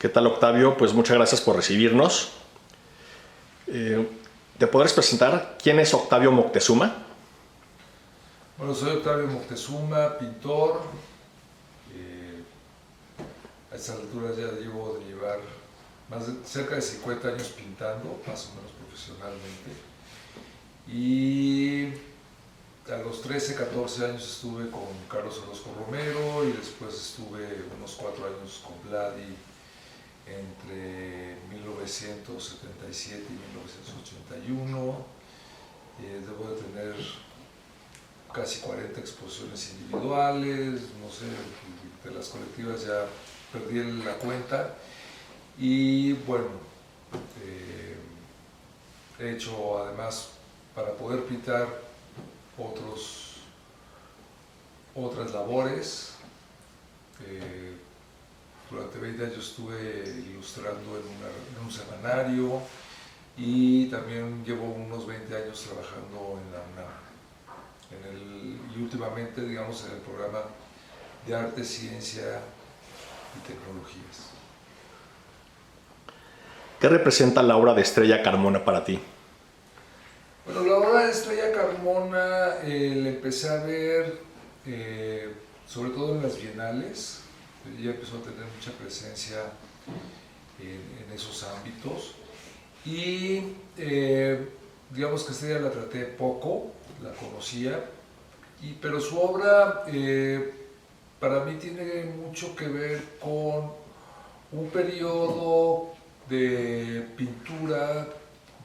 ¿Qué tal, Octavio? Pues muchas gracias por recibirnos. ¿Te podrías presentar quién es Octavio Moctezuma? Bueno, soy Octavio Moctezuma, pintor. A estas alturas ya llevo de llevar cerca de 50 años pintando, más o menos profesionalmente. Y a los 13, 14 años estuve con Carlos Orozco Romero y después estuve unos 4 años con Vladi entre 1977 y 1981. Debo de tener casi 40 exposiciones individuales, no sé, de las colectivas ya perdí la cuenta. Y bueno, he hecho además, para poder pintar, otras labores. Durante 20 años estuve ilustrando en un semanario y también llevo unos 20 años trabajando en la UNAM. Y últimamente, digamos, en el programa de Arte, Ciencia y Tecnologías. ¿Qué representa la obra de Estrella Carmona para ti? Bueno, la obra de Estrella Carmona la empecé a ver sobre todo en las bienales. Ella empezó a tener mucha presencia en esos ámbitos y digamos que Estrella la traté poco, la conocía, pero su obra para mí tiene mucho que ver con un periodo de pintura,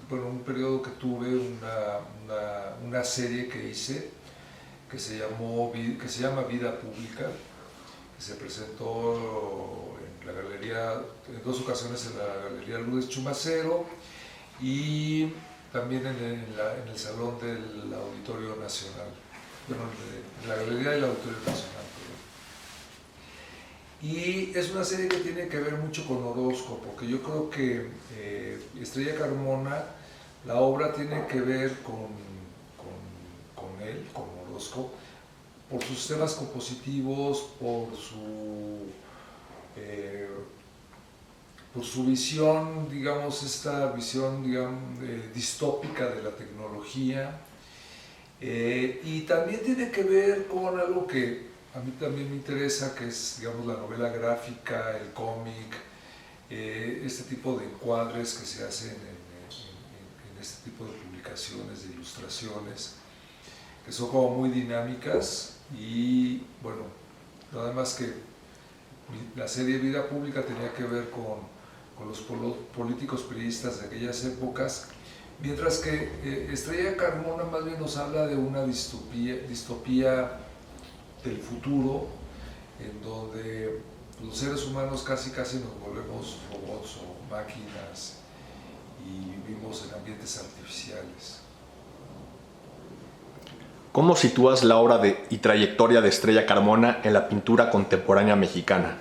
bueno, un periodo que tuve, una serie que hice que se llama Vida Pública, que se presentó en la galería, en 2 ocasiones en la Galería Lourdes Chumacero y también en el Salón del Auditorio Nacional, bueno, en la Galería del Auditorio Nacional. Y es una serie que tiene que ver mucho con Orozco, porque yo creo que Estrella Carmona, la obra tiene que ver con él, con Orozco, por sus temas compositivos, por su visión, digamos, esta visión, digamos, distópica de la tecnología, y también tiene que ver con algo que a mí también me interesa, que es, digamos, la novela gráfica, el cómic, este tipo de encuadres que se hacen en este tipo de publicaciones, de ilustraciones, que son como muy dinámicas. Y bueno, nada más que la serie Vida Pública tenía que ver con los políticos periodistas de aquellas épocas, mientras que Estrella Carmona más bien nos habla de una distopía del futuro, en donde los seres humanos casi nos volvemos robots o máquinas y vivimos en ambientes artificiales. ¿Cómo sitúas la obra y trayectoria de Estrella Carmona en la pintura contemporánea mexicana?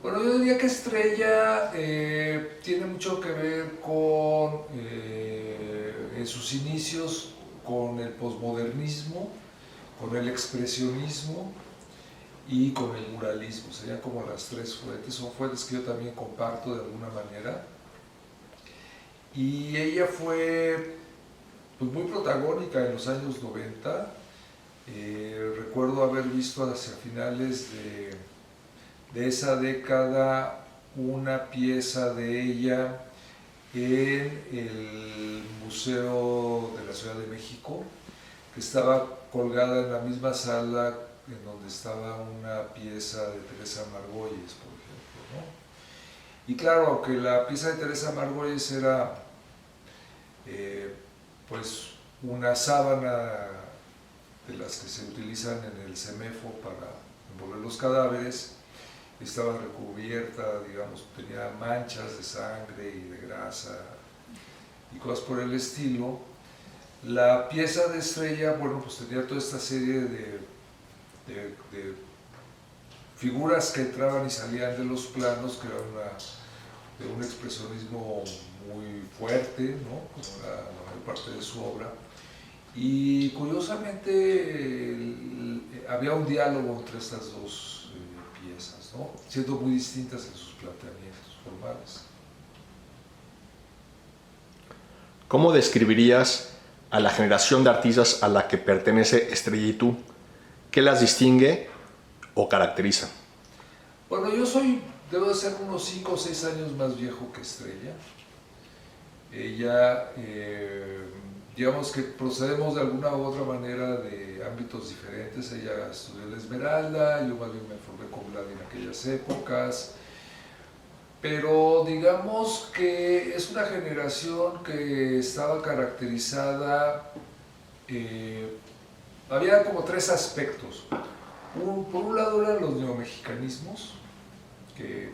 Bueno, yo diría que Estrella tiene mucho que ver con, en sus inicios, con el posmodernismo, con el expresionismo y con el muralismo. Serían como las 3 fuentes, son fuentes que yo también comparto de alguna manera. Y ella fue pues muy protagónica en los años 90. Recuerdo haber visto hacia finales de esa década una pieza de ella en el Museo de la Ciudad de México, que estaba colgada en la misma sala en donde estaba una pieza de Teresa Margolles, por ejemplo, ¿no? Y claro, aunque la pieza de Teresa Margolles era pues una sábana de las que se utilizan en el CEMEFO para envolver los cadáveres, estaba recubierta, digamos, tenía manchas de sangre y de grasa y cosas por el estilo. La pieza de Estrella, bueno, pues tenía toda esta serie de figuras que entraban y salían de los planos, que era de un expresionismo muy fuerte, ¿no? Como la mayor parte de su obra. Y curiosamente había un diálogo entre estas dos piezas, ¿no? Siendo muy distintas en sus planteamientos formales. ¿Cómo describirías a la generación de artistas a la que pertenece Estrella y tú? ¿Qué las distingue o caracteriza? Bueno, debo de ser unos 5 o 6 años más viejo que Estrella. Ella, digamos que procedemos de alguna u otra manera de ámbitos diferentes. Ella estudió en la Esmeralda, yo más bien me formé con Vlad en aquellas épocas. Pero digamos que es una generación que estaba caracterizada, había como 3 aspectos. Por un lado eran los neomexicanismos, que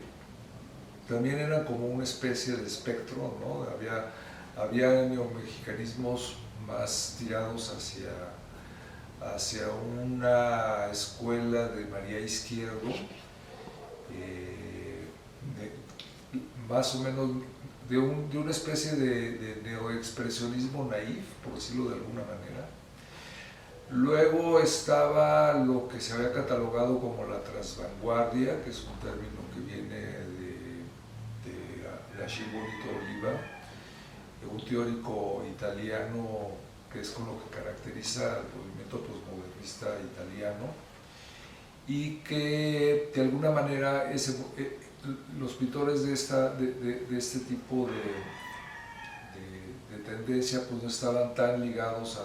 también eran como una especie de espectro, ¿no? Había neomexicanismos más tirados hacia una escuela de María Izquierdo, más o menos de una especie de neoexpresionismo naif, por decirlo de alguna manera. Luego estaba lo que se había catalogado como la transvanguardia, que es un término que viene de Achille Bonito Oliva, un teórico italiano que es con lo que caracteriza el movimiento posmodernista italiano, y que de alguna manera los pintores de este tipo de tendencia pues no estaban tan ligados a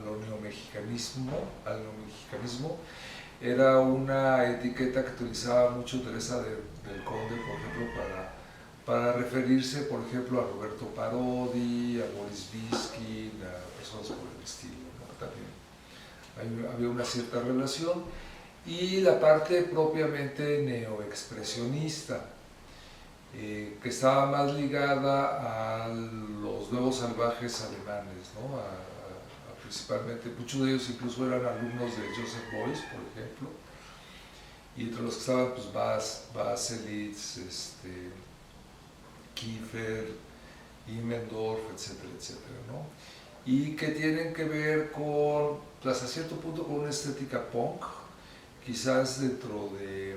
lo neomexicanismo. Era una etiqueta que utilizaba mucho Teresa del Conde, por ejemplo, para referirse, por ejemplo, a Roberto Parodi, a Boris Viyskin, a personas por el estilo, ¿no? También había una cierta relación. Y la parte propiamente neoexpresionista, que estaba más ligada a los nuevos salvajes alemanes, ¿no? Principalmente, muchos de ellos incluso eran alumnos de Joseph Beuys, por ejemplo, y entre los que estaban pues Baselitz, Kiefer, Immendorf, etcétera, etcétera, ¿no? Y que tienen que ver con, hasta cierto punto, con una estética punk, quizás dentro de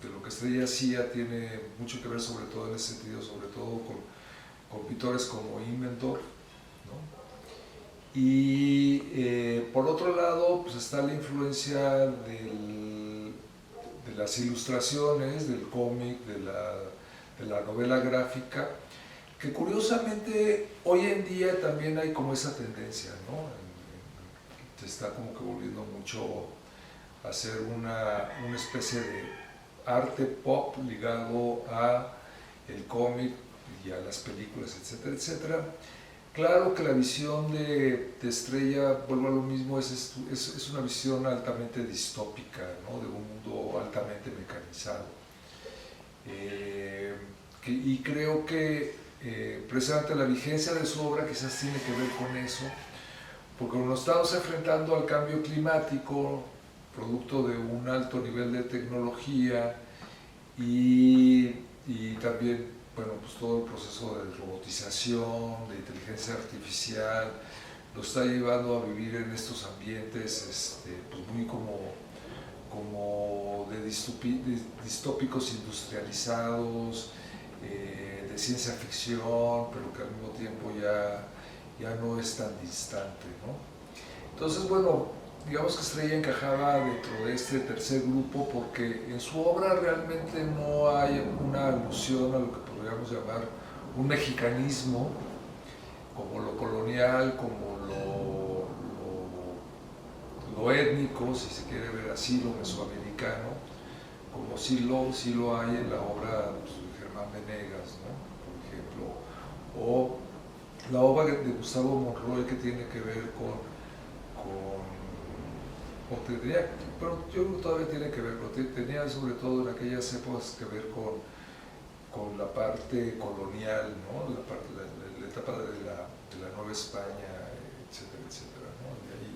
lo que Estrella hacía, tiene mucho que ver, sobre todo en ese sentido, sobre todo con pintores como Immendorf, ¿no? Y por otro lado, pues está la influencia de las ilustraciones, del cómic, de la novela gráfica, que curiosamente hoy en día también hay como esa tendencia, ¿no? Se está como que volviendo mucho a hacer una especie de arte pop ligado a el cómic y a las películas, etcétera, etcétera. Claro que la visión de Estrella, vuelvo a lo mismo, es una visión altamente distópica, ¿no? De un mundo altamente mecanizado. Y creo que precisamente la vigencia de su obra quizás tiene que ver con eso, porque nos estamos enfrentando al cambio climático, producto de un alto nivel de tecnología y también, bueno, pues todo el proceso de robotización, de inteligencia artificial, nos está llevando a vivir en estos ambientes pues muy como de distópicos industrializados, de ciencia ficción, pero que al mismo tiempo ya no es tan distante, ¿no? Entonces, bueno, digamos que Estrella encajaba dentro de este tercer grupo porque en su obra realmente no hay una alusión a lo que podríamos llamar un mexicanismo, como lo colonial, como lo étnico, si se quiere ver así, lo mesoamericano, como sí lo hay en la obra pues, de Germán Venegas, ¿no? Por ejemplo, o la obra de Gustavo Monroy, que tiene que ver pero yo creo que todavía tiene que ver, pero tenía sobre todo en aquellas épocas que ver con la parte colonial, ¿no? La etapa de la Nueva España, etcétera, etcétera, ¿no? De ahí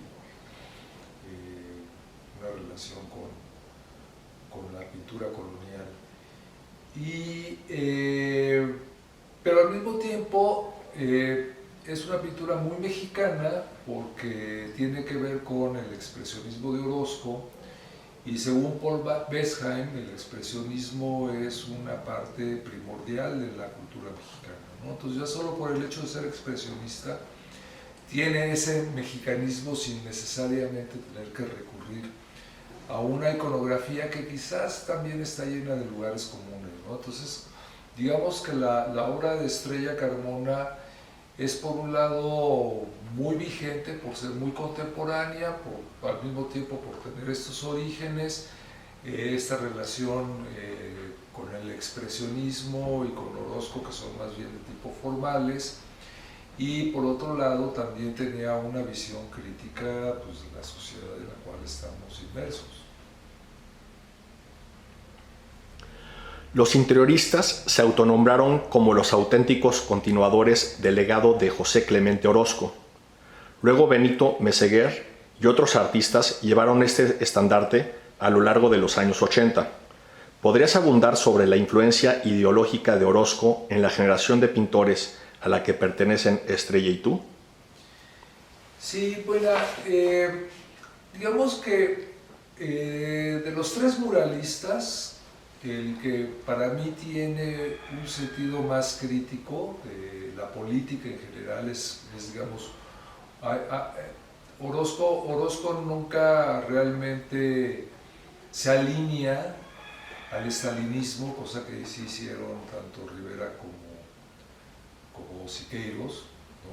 una relación con la pintura colonial. Pero al mismo tiempo es una pintura muy mexicana porque tiene que ver con el expresionismo de Orozco Y según Paul Besheim, el expresionismo es una parte primordial de la cultura mexicana, ¿no? Entonces ya solo por el hecho de ser expresionista, tiene ese mexicanismo sin necesariamente tener que recurrir a una iconografía que quizás también está llena de lugares comunes, ¿no? Entonces, digamos que la obra de Estrella Carmona es por un lado muy vigente por ser muy contemporánea, al mismo tiempo por tener estos orígenes, esta relación con el expresionismo y con Orozco, que son más bien de tipo formales, y por otro lado también tenía una visión crítica, pues, de la sociedad en la cual estamos inmersos. Los interioristas se autonombraron como los auténticos continuadores del legado de José Clemente Orozco. Luego Benito Meseguer y otros artistas llevaron este estandarte a lo largo de los años 80. ¿Podrías abundar sobre la influencia ideológica de Orozco en la generación de pintores a la que pertenecen Estrella y tú? Sí, bueno, digamos que de los tres muralistas, el que para mí tiene un sentido más crítico de la política en general es digamos, Orozco nunca realmente se alinea al estalinismo, cosa que sí hicieron tanto Rivera como Siqueiros, ¿no?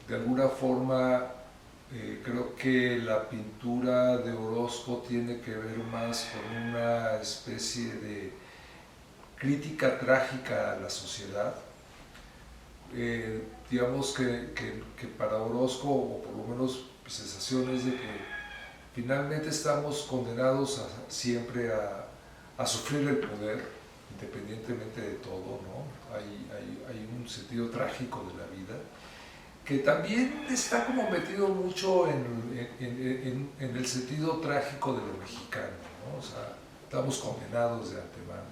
De alguna forma, creo que la pintura de Orozco tiene que ver más con una especie de crítica trágica a la sociedad. Digamos que para Orozco, o por lo menos sensaciones de que finalmente estamos condenados siempre a sufrir el poder, independientemente de todo, ¿no? Hay un sentido trágico de la vida, que también está como metido mucho en el sentido trágico de lo mexicano, ¿no? O sea, estamos condenados de antemano, ¿no?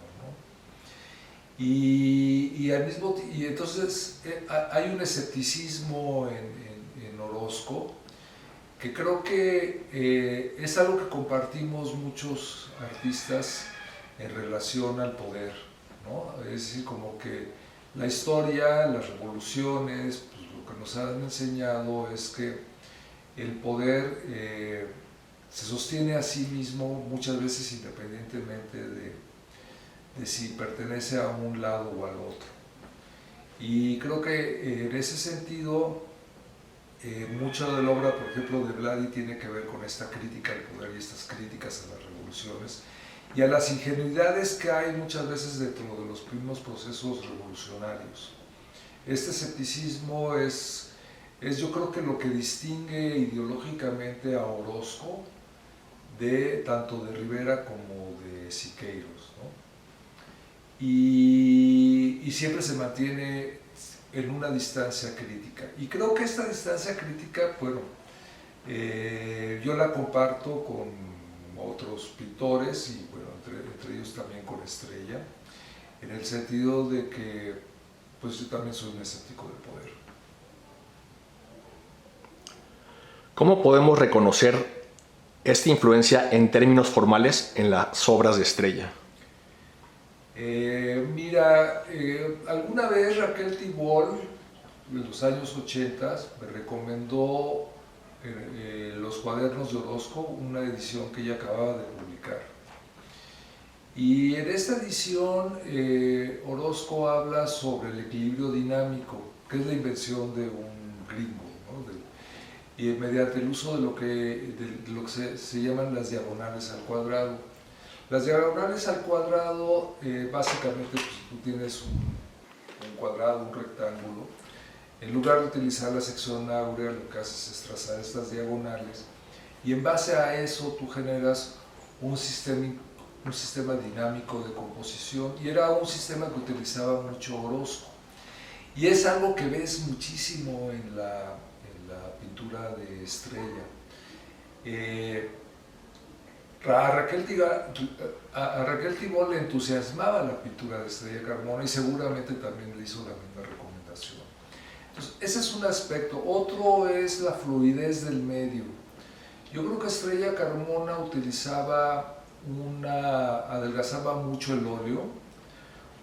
Y entonces hay un escepticismo en Orozco, que creo que es algo que compartimos muchos artistas en relación al poder, ¿no? Es decir, como que la historia, las revoluciones, pues, lo que nos han enseñado es que el poder se sostiene a sí mismo muchas veces independientemente de si pertenece a un lado o al otro. Y creo que en ese sentido, mucha de la obra, por ejemplo, de Vladi tiene que ver con esta crítica al poder y estas críticas a las revoluciones y a las ingenuidades que hay muchas veces dentro de los mismos procesos revolucionarios. Este escepticismo es yo creo que lo que distingue ideológicamente a Orozco tanto de Rivera como de Siqueiros, ¿no? Y siempre se mantiene en una distancia crítica. Y creo que esta distancia crítica, bueno, yo la comparto con otros pintores y bueno, entre ellos también con Estrella, en el sentido de que pues yo también soy un escéptico del poder. ¿Cómo podemos reconocer esta influencia en términos formales en las obras de Estrella? Mira, alguna vez Raquel Tibol, en los años 80, me recomendó los cuadernos de Orozco, una edición que ella acababa de publicar. Y en esta edición Orozco habla sobre el equilibrio dinámico, que es la invención de un gringo, ¿no? Y mediante el uso de lo que se llaman las diagonales al cuadrado. Las diagonales al cuadrado, básicamente, pues, tú tienes un cuadrado, un rectángulo. En lugar de utilizar la sección áurea, lo que haces es trazar estas diagonales y en base a eso tú generas un sistema dinámico de composición, y era un sistema que utilizaba mucho Orozco. Y es algo que ves muchísimo en la pintura de Estrella. A Raquel Tibol le entusiasmaba la pintura de Estrella Carmona y seguramente también le hizo la misma recomendación. Entonces, ese es un aspecto. Otro es la fluidez del medio. Yo creo que Estrella Carmona adelgazaba mucho el óleo,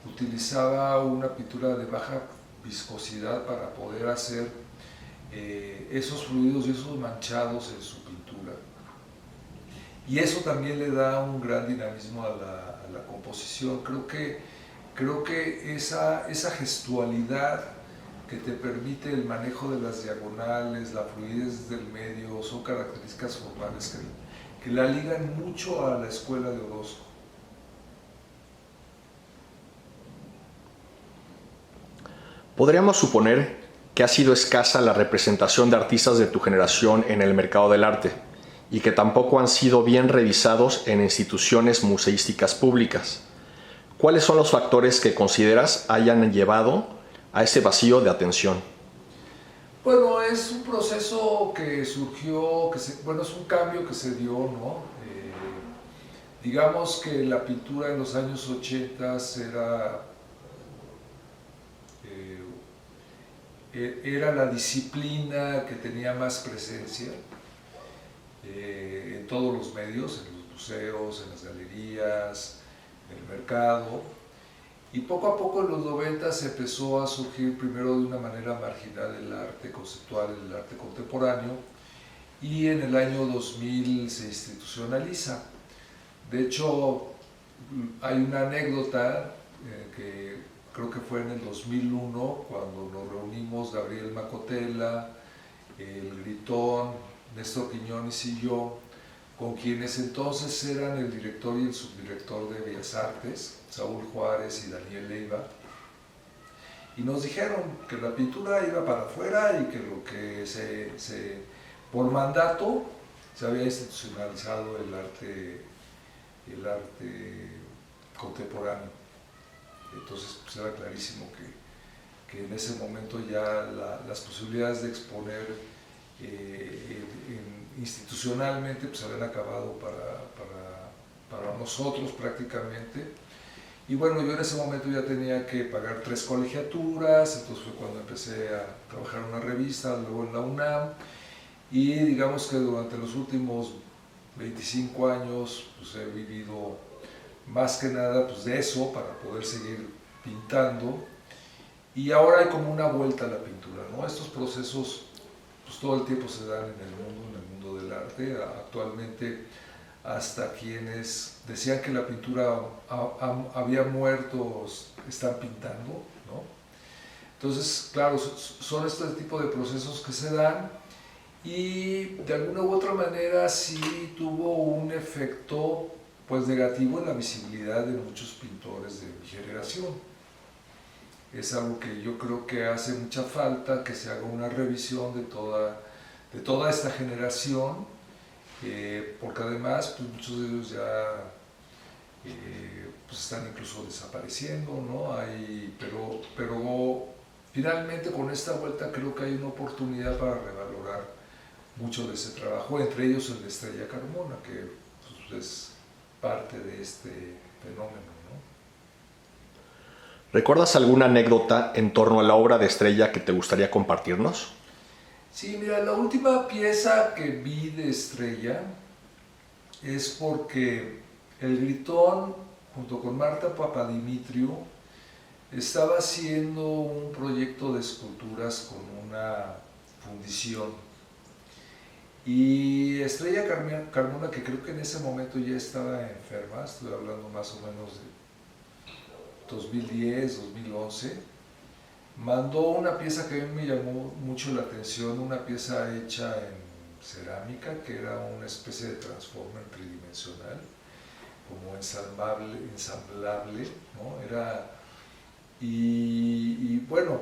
utilizaba una pintura de baja viscosidad para poder hacer esos fluidos y esos manchados en su pintura. Y eso también le da un gran dinamismo a la composición. Creo que esa gestualidad que te permite el manejo de las diagonales, la fluidez del medio, son características formales que la ligan mucho a la escuela de Orozco. Podríamos suponer que ha sido escasa la representación de artistas de tu generación en el mercado del arte y que tampoco han sido bien revisados en instituciones museísticas públicas. ¿Cuáles son los factores que consideras hayan llevado a ese vacío de atención? Bueno, es un proceso que surgió, es un cambio que se dio, ¿no? Digamos que la pintura en los años 80 era la disciplina que tenía más presencia en todos los medios, en los museos, en las galerías, en el mercado. Y poco a poco en los 90 se empezó a surgir primero de una manera marginal el arte conceptual, el arte contemporáneo, y en el año 2000 se institucionaliza. De hecho, hay una anécdota que creo que fue en el 2001, cuando nos reunimos Gabriel Macotela, el Gritón, Néstor Quiñones y yo, con quienes entonces eran el director y el subdirector de Bellas Artes, Saúl Juárez y Daniel Leiva, y nos dijeron que la pintura iba para afuera y que lo que por mandato se había institucionalizado el arte contemporáneo. Entonces pues era clarísimo que en ese momento ya las posibilidades de exponer institucionalmente pues habían acabado para nosotros prácticamente. Y bueno, yo en ese momento ya tenía que pagar 3 colegiaturas, entonces fue cuando empecé a trabajar en una revista, luego en la UNAM, y digamos que durante los últimos 25 años pues he vivido más que nada pues de eso para poder seguir pintando, y ahora hay como una vuelta a la pintura, ¿no? Estos procesos pues todo el tiempo se dan en el mundo del arte. Actualmente hasta quienes decían que la pintura había muerto están pintando, ¿no? Entonces, claro, son este tipo de procesos que se dan, y de alguna u otra manera sí tuvo un efecto pues negativo en la visibilidad de muchos pintores de mi generación. Es algo que yo creo que hace mucha falta, que se haga una revisión de toda esta generación, porque además pues muchos de ellos ya pues están incluso desapareciendo, ¿no? Pero finalmente con esta vuelta creo que hay una oportunidad para revalorar mucho de ese trabajo, entre ellos el de Estrella Carmona, que pues, es parte de este fenómeno, ¿no? ¿Recuerdas alguna anécdota en torno a la obra de Estrella que te gustaría compartirnos? Sí, mira, la última pieza que vi de Estrella es porque el Gritón, junto con Marta Papadimitriou, estaba haciendo un proyecto de esculturas con una fundición. Y Estrella Carmona, que creo que en ese momento ya estaba enferma, estoy hablando más o menos de 2010, 2011, mandó una pieza que a mí me llamó mucho la atención, una pieza hecha en cerámica, que era una especie de transformer tridimensional, como ensamblable, ¿no? Bueno,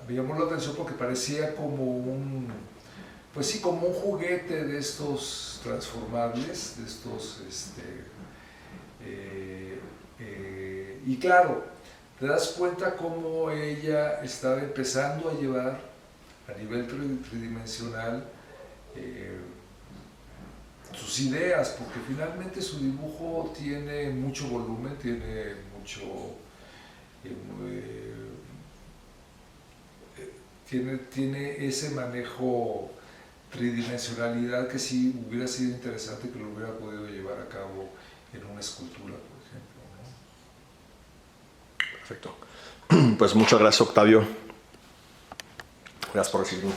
me llamó la atención porque parecía como como un juguete de estos transformables, de estos, y claro, te das cuenta cómo ella estaba empezando a llevar a nivel tridimensional sus ideas, porque finalmente su dibujo tiene mucho volumen, tiene mucho... tiene ese manejo tridimensionalidad que sí hubiera sido interesante que lo hubiera podido llevar a cabo en una escultura, por ejemplo, ¿no? Perfecto. Pues muchas gracias, Octavio. Gracias por recibirnos.